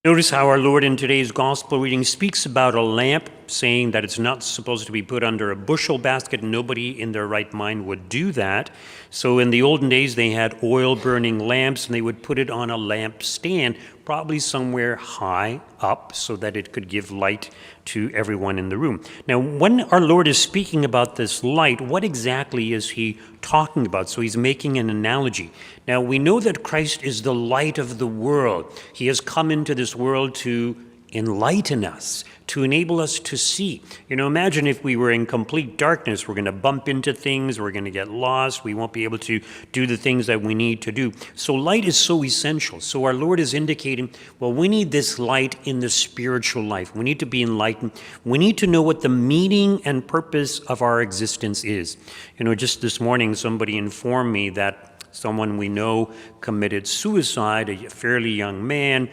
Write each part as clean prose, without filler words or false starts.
Notice how our Lord in today's gospel reading speaks about a lamp, saying that it's not supposed to be put under a bushel basket. Nobody in their right mind would do that. So in the olden days, they had oil-burning lamps, and they would put it on a lampstand, probably somewhere high up, so that it could give light to everyone in the room. Now, when our Lord is speaking about this light, what exactly is he talking about? So he's making an analogy. Now, we know that Christ is the light of the world. He has come into this world to enlighten us, to enable us to see. Imagine if we were in complete darkness. We're going to bump into things. We're going to get lost. We won't be able to do the things that we need to do. So light is so essential. So our Lord is indicating, well, we need this light in the spiritual life. We need to be enlightened. We need to know what the meaning and purpose of our existence is. Just this morning, somebody informed me that someone we know committed suicide, a fairly young man,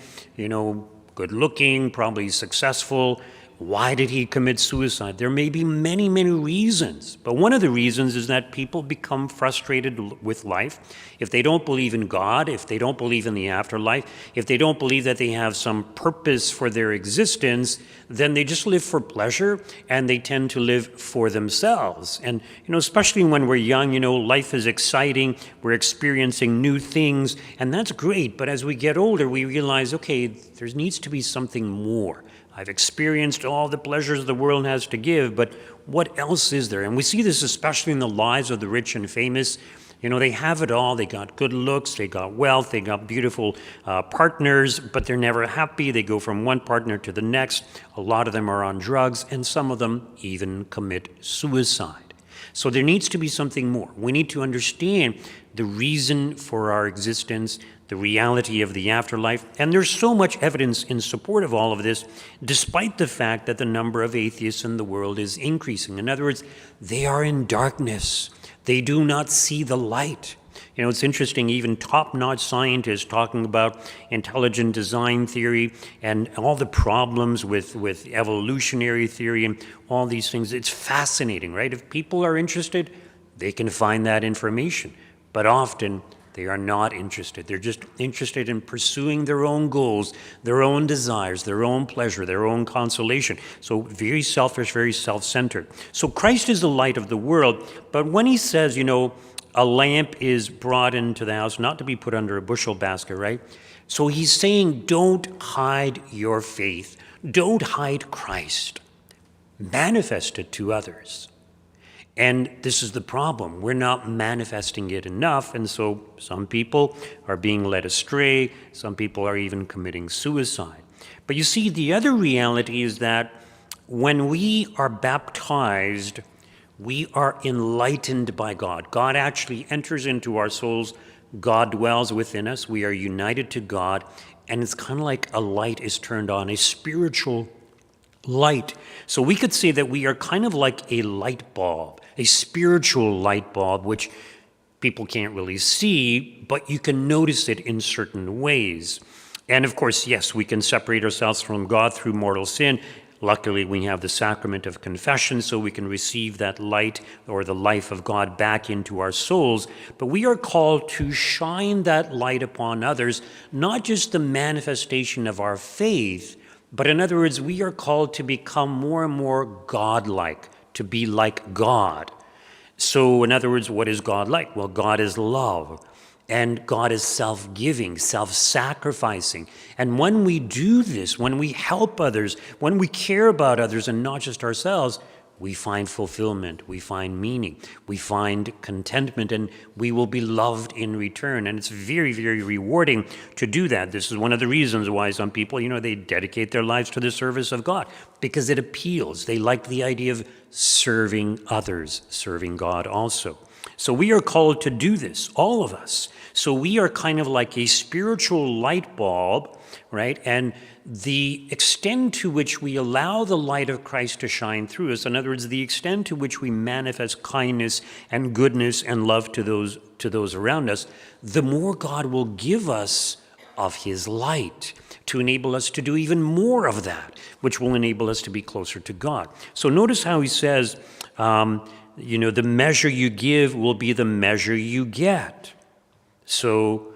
good looking, probably successful. Why did he commit suicide? There may be many, many reasons, but one of the reasons is that people become frustrated with life. If they don't believe in God, if they don't believe in the afterlife, if they don't believe that they have some purpose for their existence, then they just live for pleasure, and they tend to live for themselves. And, especially when we're young, life is exciting, we're experiencing new things, and that's great. But as we get older, we realize, okay, there needs to be something more. I've experienced all the pleasures the world has to give, but what else is there? And we see this especially in the lives of the rich and famous. They have it all. They got good looks, they got wealth, they got beautiful partners, but they're never happy. They go from one partner to the next. A lot of them are on drugs, and some of them even commit suicide. So there needs to be something more. We need to understand the reason for our existence, the reality of the afterlife. And there's so much evidence in support of all of this, despite the fact that the number of atheists in the world is increasing. In other words, they are in darkness. They do not see the light. It's interesting, even top-notch scientists talking about intelligent design theory and all the problems with evolutionary theory and all these things. It's fascinating, right? If people are interested, they can find that information. But often, they are not interested. They're just interested in pursuing their own goals, their own desires, their own pleasure, their own consolation. So very selfish, very self-centered. So Christ is the light of the world. But when he says, a lamp is brought into the house, not to be put under a bushel basket, right? So he's saying, don't hide your faith. Don't hide Christ. Manifest it to others. And this is the problem. We're not manifesting it enough, and so some people are being led astray. Some people are even committing suicide. But you see, the other reality is that when we are baptized, we are enlightened by God. God actually enters into our souls. God dwells within us. We are united to God, and it's kind of like a light is turned on, a spiritual light. So we could say that we are kind of like a light bulb, a spiritual light bulb, which people can't really see, but you can notice it in certain ways. And of course, yes, we can separate ourselves from God through mortal sin. Luckily, we have the sacrament of confession, so we can receive that light or the life of God back into our souls. But we are called to shine that light upon others, not just the manifestation of our faith, but in other words, we are called to become more and more God-like, to be like God. So in other words, what is God like? Well, God is love. And God is self-giving, self-sacrificing. And when we do this, when we help others, when we care about others and not just ourselves, we find fulfillment, we find meaning, we find contentment, and we will be loved in return. And it's very, very rewarding to do that. This is one of the reasons why some people, they dedicate their lives to the service of God, because it appeals. They like the idea of serving others, serving God also. So we are called to do this, all of us. So we are kind of like a spiritual light bulb, right? And the extent to which we allow the light of Christ to shine through us, in other words, the extent to which we manifest kindness and goodness and love to those around us, the more God will give us of his light to enable us to do even more of that, which will enable us to be closer to God. So notice how he says, the measure you give will be the measure you get. So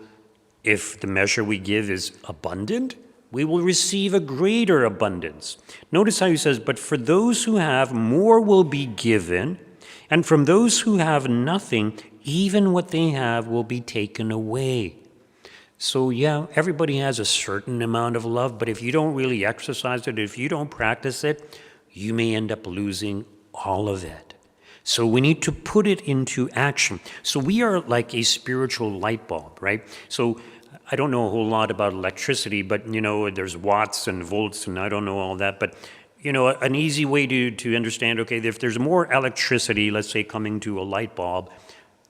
if the measure we give is abundant, we will receive a greater abundance. Notice how he says, but for those who have, more will be given, and from those who have nothing, even what they have will be taken away. So yeah, everybody has a certain amount of love, but if you don't really exercise it, if you don't practice it, you may end up losing all of it. So we need to put it into action. So we are like a spiritual light bulb, right? So I don't know a whole lot about electricity, but there's watts and volts and I don't know all that, but an easy way to understand, okay, if there's more electricity, let's say coming to a light bulb,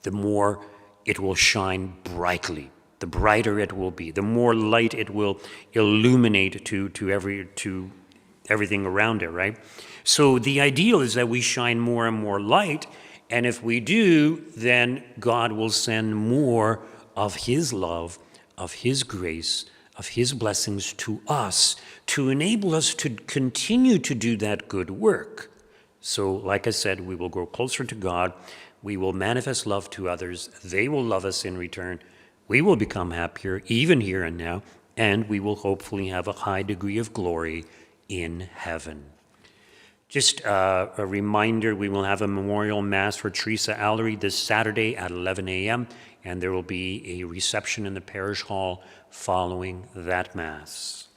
the more it will shine brightly. The brighter it will be, the more light it will illuminate to everything around it, right? So the ideal is that we shine more and more light, and if we do, then God will send more of his love, of his grace, of his blessings to us to enable us to continue to do that good work. So like I said, we will grow closer to God, we will manifest love to others, they will love us in return, we will become happier even here and now, and we will hopefully have a high degree of glory in heaven. Just a reminder, we will have a memorial mass for Teresa Allery this Saturday at 11 a.m., and there will be a reception in the parish hall following that mass.